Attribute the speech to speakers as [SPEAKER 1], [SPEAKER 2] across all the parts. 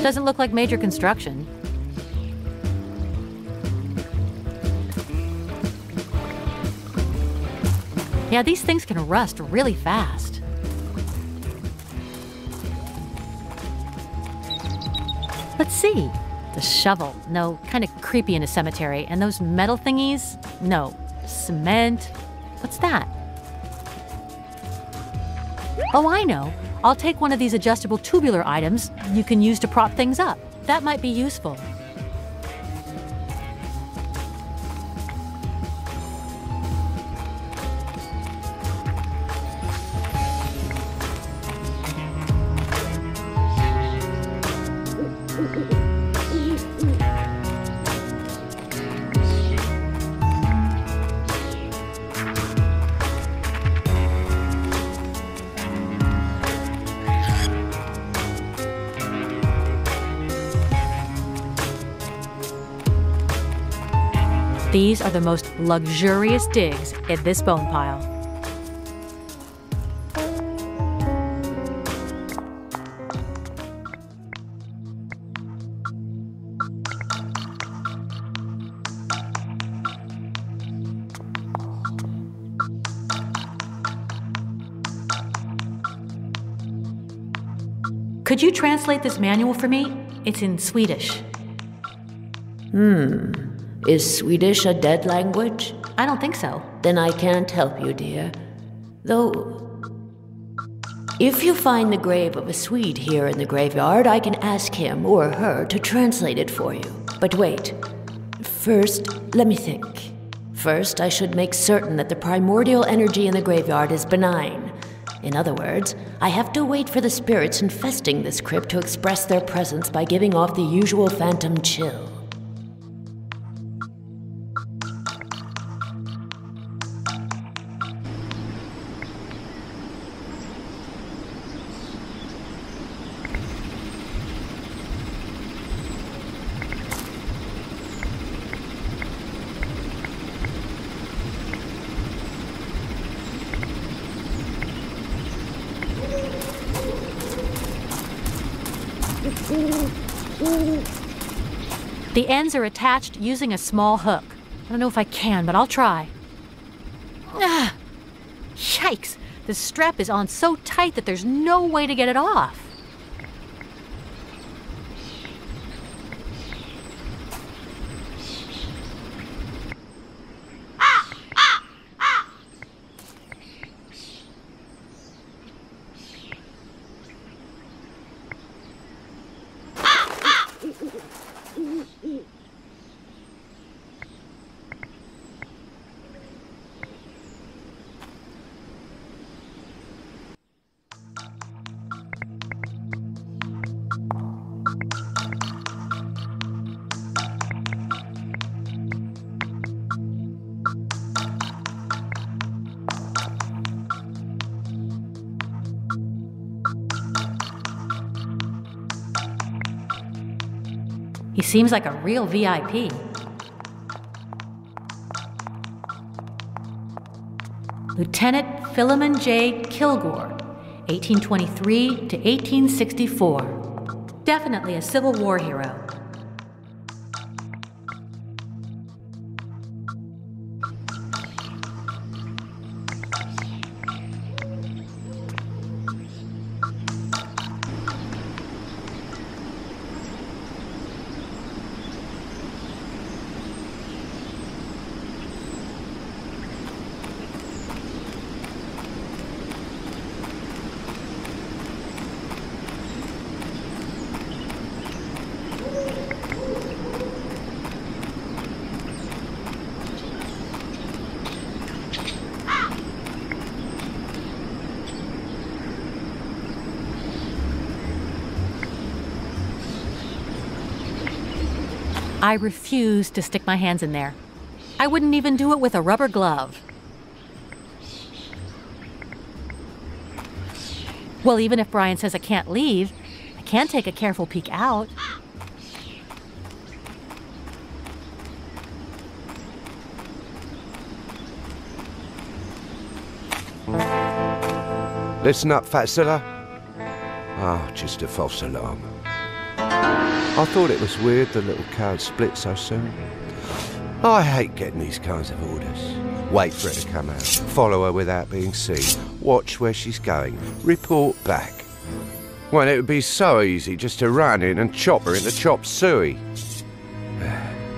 [SPEAKER 1] Doesn't look like major construction. Yeah, these things can rust really fast. Let's see. The shovel. No, kind of creepy in a cemetery. And those metal thingies? No. Cement. What's that? Oh, I know. I'll take one of these adjustable tubular items you can use to prop things up. That might be useful. These are the most luxurious digs in this bone pile. Could you translate this manual for me? It's in Swedish.
[SPEAKER 2] Is Swedish a dead language?
[SPEAKER 1] I don't think so.
[SPEAKER 2] Then I can't help you, dear. Though, if you find the grave of a Swede here in the graveyard, I can ask him or her to translate it for you. But wait. First, let me think. First, I should make certain that the primordial energy in the graveyard is benign. In other words, I have to wait for the spirits infesting this crypt to express their presence by giving off the usual phantom chill.
[SPEAKER 1] The ends are attached using a small hook. I don't know if I can, but I'll try. Ah, yikes! The strap is on so tight that there's no way to get it off. He seems like a real VIP. Lieutenant Philemon J. Kilgore, 1823 to 1864. Definitely a Civil War hero. I refuse to stick my hands in there. I wouldn't even do it with a rubber glove. Well, even if Brian says I can't leave, I can take a careful peek out.
[SPEAKER 3] Listen up, Fatzilla. Oh, just a false alarm. I thought it was weird the little cow'd split so soon. I hate getting these kinds of orders. Wait for her to come out, follow her without being seen, watch where she's going, report back. When it would be so easy just to run in and chop her into chop suey.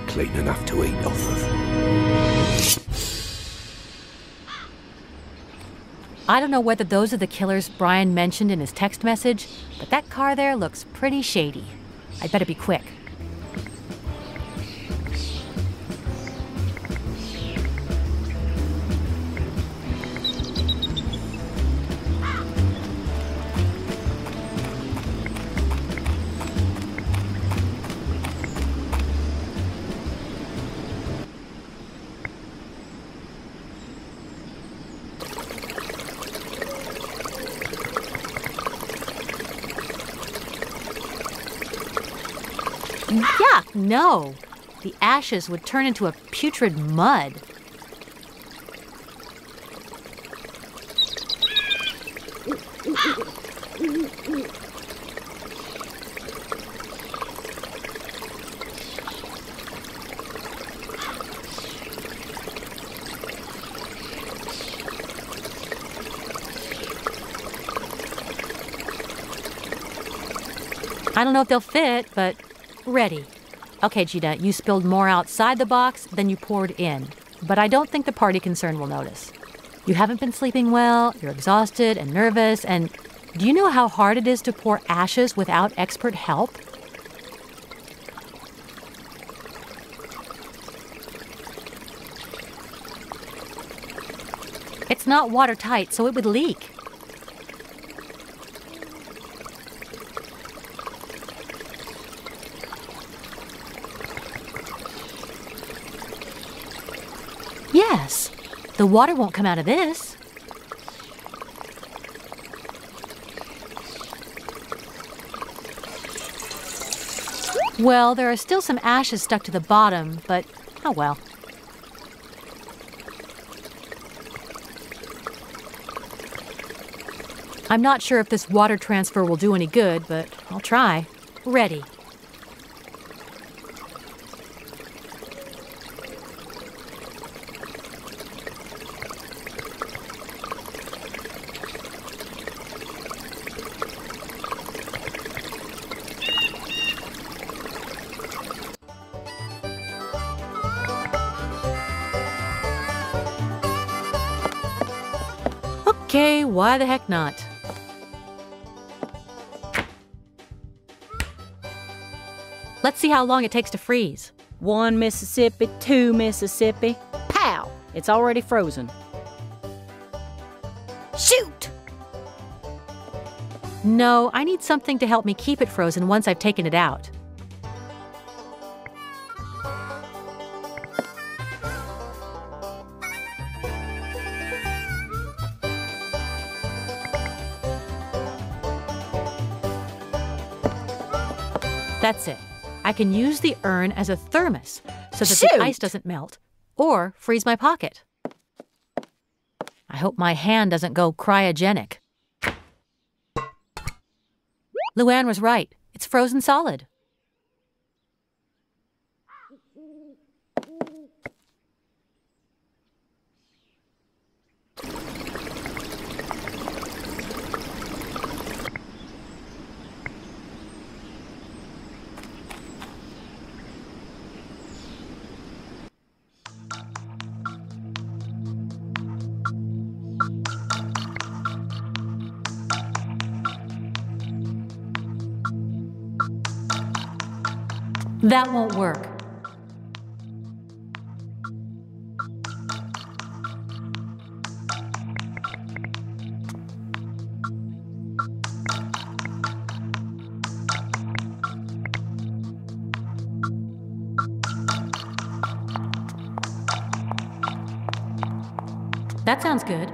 [SPEAKER 3] Clean enough to eat off of.
[SPEAKER 1] I don't know whether those are the killers Brian mentioned in his text message, but that car there looks pretty shady. I'd better be quick. Yuck, no. The ashes would turn into a putrid mud. I don't know if they'll fit, but ready. Okay, Gina, you spilled more outside the box than you poured in, but I don't think the party concern will notice. You haven't been sleeping well, you're exhausted and nervous, and do you know how hard it is to pour ashes without expert help? It's not watertight, so it would leak. Yes, the water won't come out of this. Well, there are still some ashes stuck to the bottom, but oh well. I'm not sure if this water transfer will do any good, but I'll try. Ready. Okay, why the heck not? Let's see how long it takes to freeze.
[SPEAKER 4] 1 Mississippi, 2 Mississippi. Pow! It's already frozen. Shoot!
[SPEAKER 1] No, I need something to help me keep it frozen once I've taken it out. That's it. I can use the urn as a thermos so that the ice doesn't melt or freeze my pocket. I hope my hand doesn't go cryogenic. Luann was right. It's frozen solid. That won't work. That sounds good.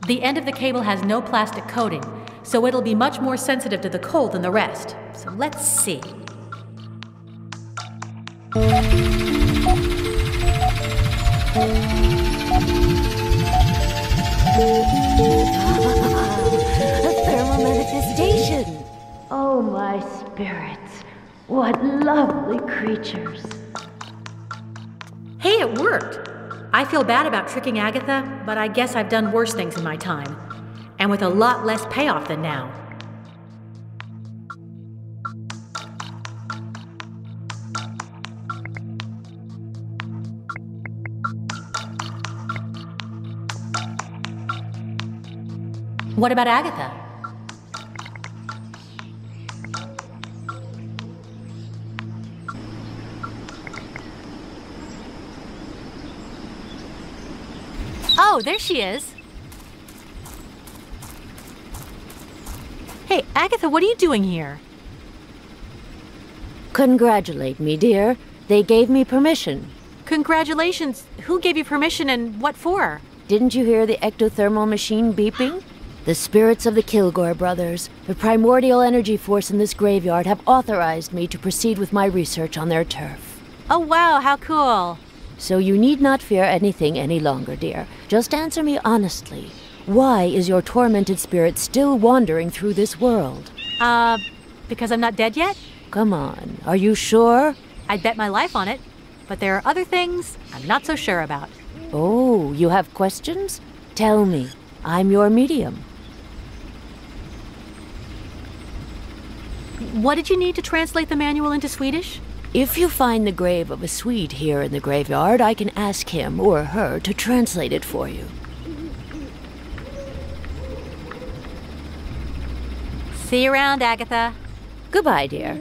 [SPEAKER 1] The end of the cable has no plastic coating, so it'll be much more sensitive to the cold than the rest. So let's see.
[SPEAKER 2] A thermal manifestation. Oh, my spirits. What lovely creatures.
[SPEAKER 1] Hey, it worked! I feel bad about tricking Agatha, but I guess I've done worse things in my time. And with a lot less payoff than now. What about Agatha? Oh, there she is. Hey, Agatha, what are you doing here?
[SPEAKER 2] Congratulate me, dear. They gave me permission.
[SPEAKER 1] Congratulations. Who gave you permission and what for?
[SPEAKER 2] Didn't you hear the ectothermal machine beeping? The spirits of the Kilgore brothers, the primordial energy force in this graveyard, have authorized me to proceed with my research on their turf.
[SPEAKER 1] Oh, wow, how cool.
[SPEAKER 2] So you need not fear anything any longer, dear. Just answer me honestly. Why is your tormented spirit still wandering through this world?
[SPEAKER 1] Because I'm not dead yet?
[SPEAKER 2] Come on, are you sure?
[SPEAKER 1] I'd bet my life on it, but there are other things I'm not so sure about.
[SPEAKER 2] Oh, you have questions? Tell me. I'm your medium.
[SPEAKER 1] What did you need to translate the manual into Swedish?
[SPEAKER 2] If you find the grave of a Swede here in the graveyard, I can ask him or her to translate it for you.
[SPEAKER 1] See you around, Agatha.
[SPEAKER 2] Goodbye, dear.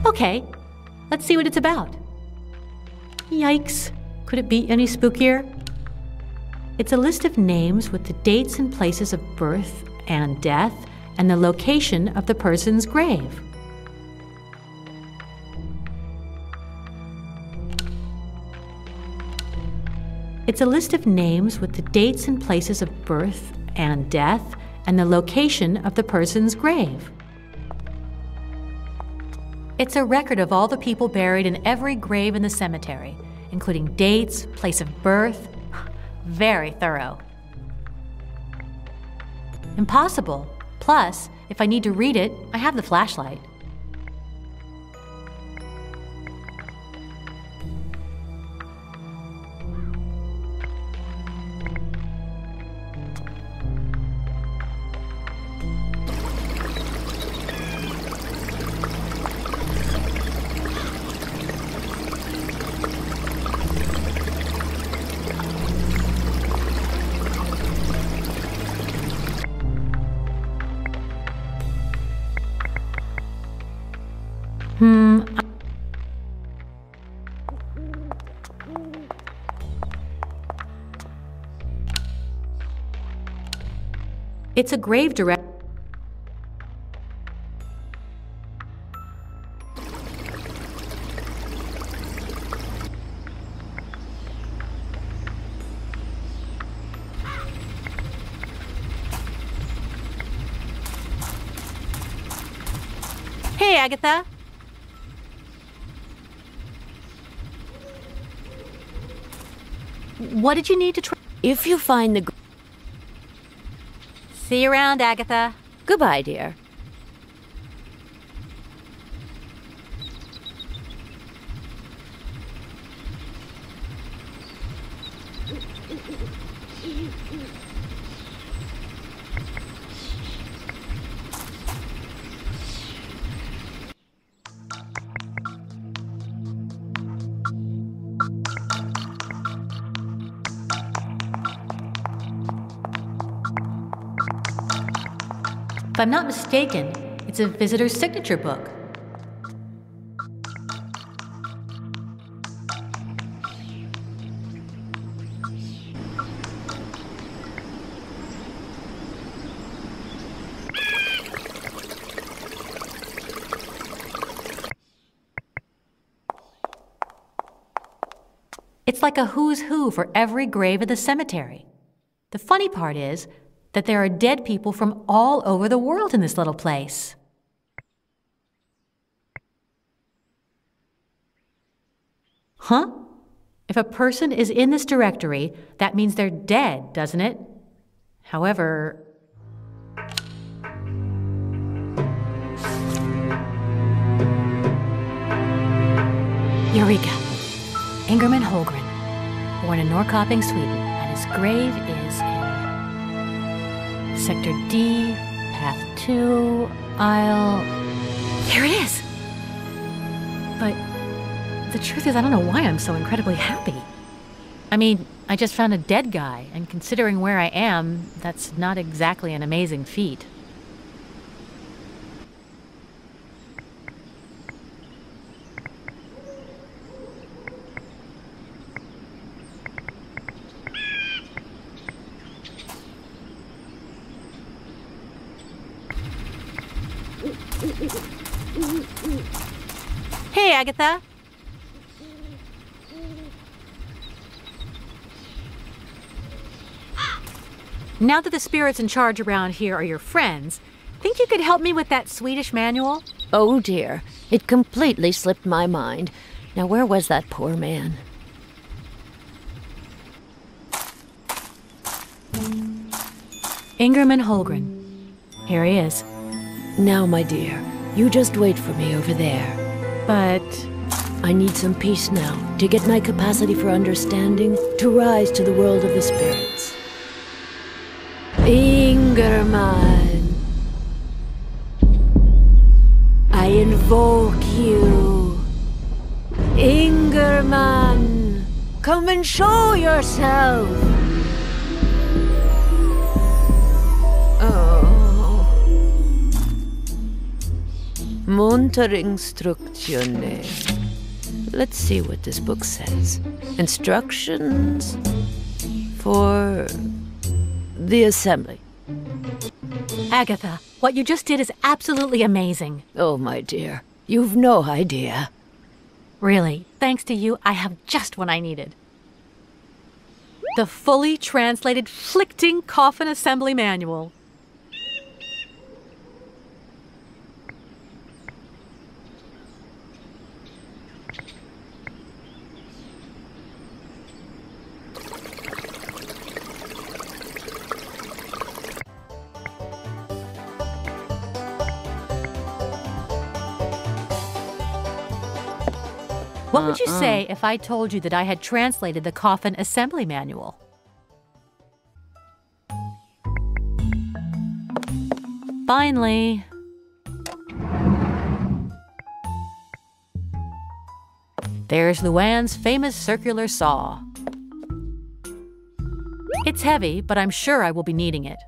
[SPEAKER 1] Okay, let's see what it's about. Yikes, could it be any spookier? It's a list of names with the dates and places of birth and death and the location of the person's grave. It's a list of names with the dates and places of birth and death and the location of the person's grave. It's a record of all the people buried in every grave in the cemetery, including dates, place of birth. Very thorough. Impossible. Plus, if I need to read it, I have the flashlight. It's a grave direct. Hey, Agatha. What did you need to try?
[SPEAKER 2] If you find the...
[SPEAKER 1] See you around, Agatha.
[SPEAKER 2] Goodbye, dear.
[SPEAKER 1] If I'm not mistaken, it's a visitor's signature book. It's like a who's who for every grave in the cemetery. The funny part is that there are dead people from all over the world in this little place. Huh? If a person is in this directory, that means they're dead, doesn't it? However... Eureka! Ingerman Holgren, born in Norrköping, Sweden, and his grave is in Sector D, Path 2, Aisle... Here it is! But the truth is, I don't know why I'm so incredibly happy. I mean, I just found a dead guy, and considering where I am, that's not exactly an amazing feat. Hey, Agatha. Now that the spirits in charge around here are your friends, think you could help me with that Swedish manual?
[SPEAKER 2] Oh dear, it completely slipped my mind. Now where was that poor man?
[SPEAKER 1] Ingerman Holgren. Here he is.
[SPEAKER 2] Now, my dear, you just wait for me over there.
[SPEAKER 1] But...
[SPEAKER 2] I need some peace now, to get my capacity for understanding to rise to the world of the spirits. Ingerman, I invoke you. Ingerman, come and show yourself. Oh. Munter instructione. Let's see what this book says. Instructions for the assembly.
[SPEAKER 1] Agatha, what you just did is absolutely amazing.
[SPEAKER 2] Oh, my dear, you've no idea.
[SPEAKER 1] Really, thanks to you, I have just what I needed. The fully translated Flichting Coffin Assembly Manual. What would you say if I told you that I had translated the Coffin Assembly Manual? Finally. There's Luann's famous circular saw. It's heavy, but I'm sure I will be needing it.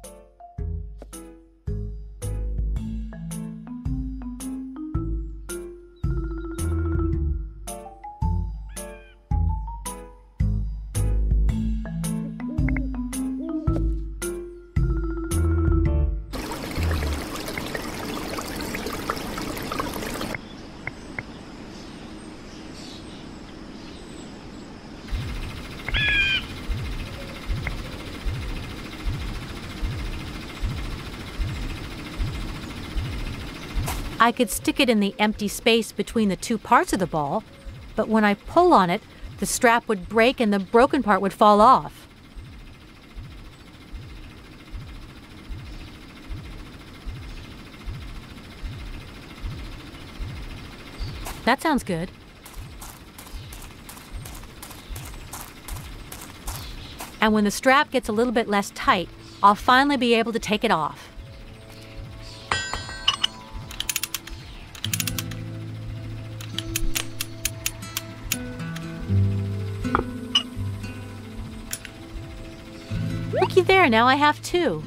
[SPEAKER 1] I could stick it in the empty space between the two parts of the ball, but when I pull on it, the strap would break and the broken part would fall off. That sounds good. And when the strap gets a little bit less tight, I'll finally be able to take it off. Looky there, now I have two.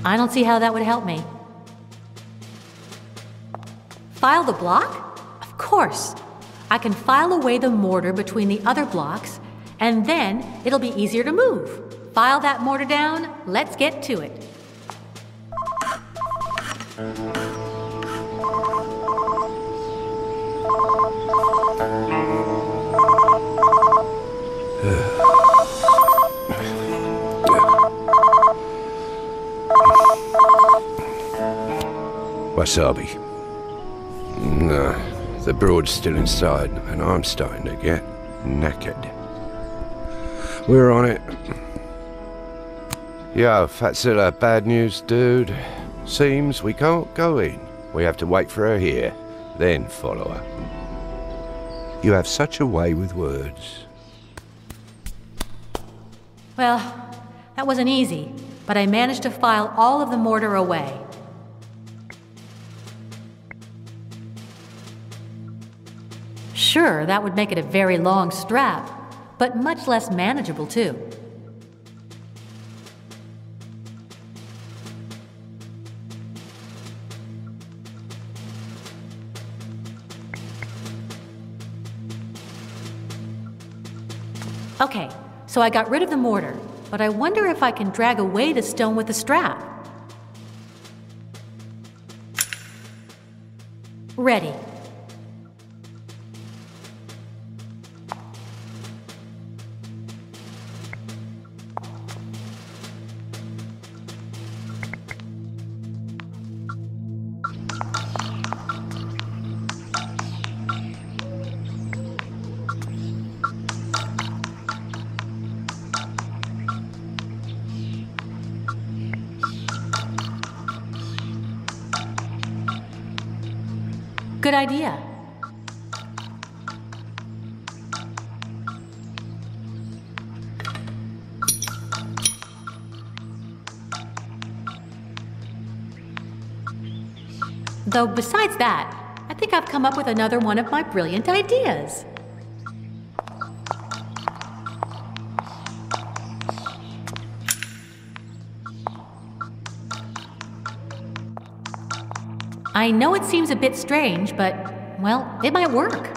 [SPEAKER 1] I don't see how that would help me. File the block? Of course. I can file away the mortar between the other blocks, and then it'll be easier to move. File that mortar down, let's get to it.
[SPEAKER 3] Wasabi. No, the broad's still inside, and I'm starting to get knackered. We're on it. Yo, Fatzilla, bad news, dude. Seems we can't go in. We have to wait for her here, then follow her. You have such a way with words.
[SPEAKER 1] Well, that wasn't easy, but I managed to file all of the mortar away. Sure, that would make it a very long strap, but much less manageable too. Okay, so I got rid of the mortar, but I wonder if I can drag away the stone with the strap. Ready. Good idea. Though besides that, I think I've come up with another one of my brilliant ideas. I know it seems a bit strange, but, well, it might work.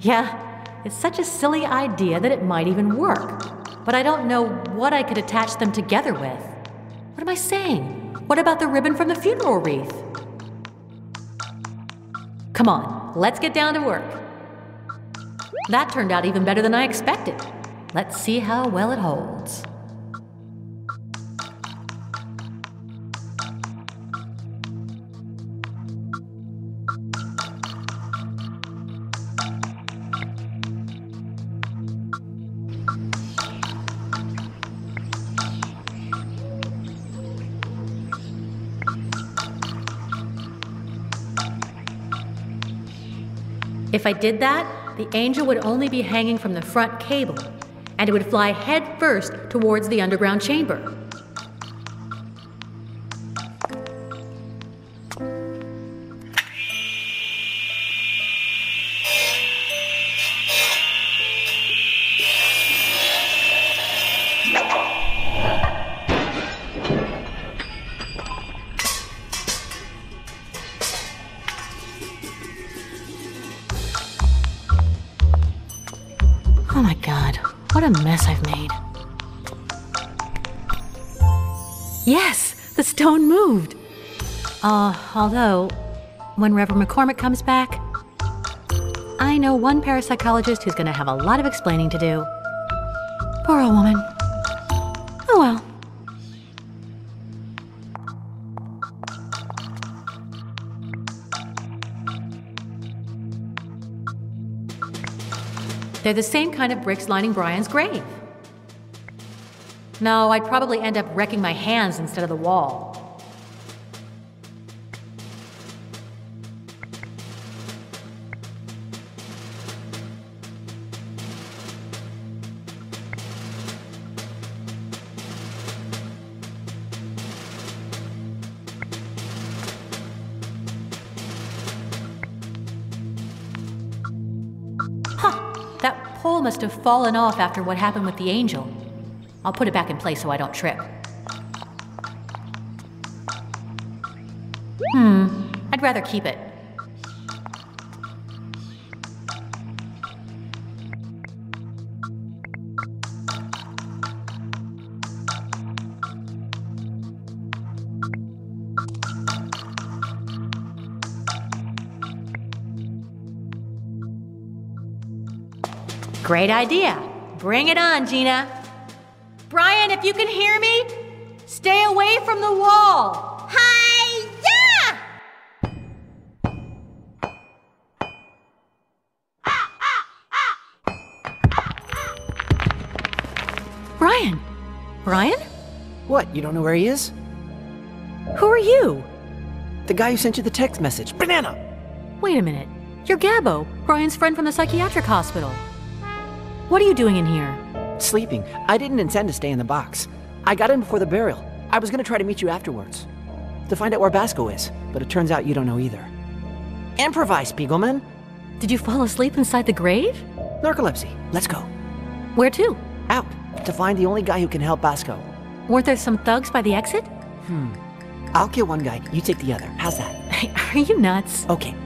[SPEAKER 1] Yeah, it's such a silly idea that it might even work. But I don't know what I could attach them together with. What am I saying? What about the ribbon from the funeral wreath? Come on, let's get down to work. That turned out even better than I expected. Let's see how well it holds. If I did that, the angel would only be hanging from the front cable, and it would fly head first towards the underground chamber. Oh my God, what a mess I've made. Yes, the stone moved. Although, when Reverend McCormick comes back, I know one parapsychologist who's gonna have a lot of explaining to do. Poor old woman. Oh well. They're the same kind of bricks lining Brian's grave. No, I'd probably end up wrecking my hands instead of the wall. Huh. That pole must have fallen off after what happened with the angel. I'll put it back in place so I don't trip. I'd rather keep it. Great idea. Bring it on, Gina. Brian, if you can hear me, stay away from the wall. Hi-ya! Brian? Brian?
[SPEAKER 5] What, you don't know where he is?
[SPEAKER 1] Who are you?
[SPEAKER 5] The guy who sent you the text message. Banana!
[SPEAKER 1] Wait a minute. You're Gabbo, Brian's friend from the psychiatric hospital. What are you doing in here?
[SPEAKER 5] Sleeping. I didn't intend to stay in the box. I got in before the burial. I was gonna try to meet you afterwards. To find out where Basco is, but it turns out you don't know either. Improvise, Spiegelman!
[SPEAKER 1] Did you fall asleep inside the grave?
[SPEAKER 5] Narcolepsy. Let's go.
[SPEAKER 1] Where to?
[SPEAKER 5] Out. To find the only guy who can help Basco.
[SPEAKER 1] Weren't there some thugs by the exit?
[SPEAKER 5] I'll kill one guy, you take the other. How's that?
[SPEAKER 1] Are you nuts?
[SPEAKER 5] Okay.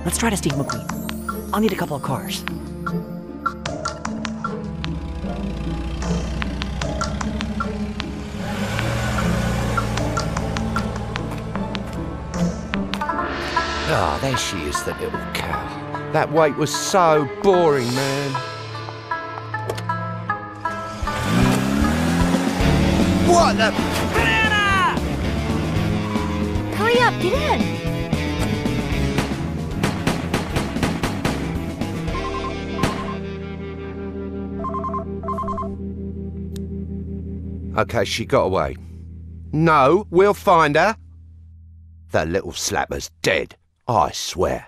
[SPEAKER 5] Let's try to Steve McQueen. I'll need a couple of cars.
[SPEAKER 3] Ah, there she is, the little cow. That wait was so boring, man. What the... Banana!
[SPEAKER 1] Hurry up, get in!
[SPEAKER 3] Okay, she got away. No, we'll find her. The little slapper's dead, I swear.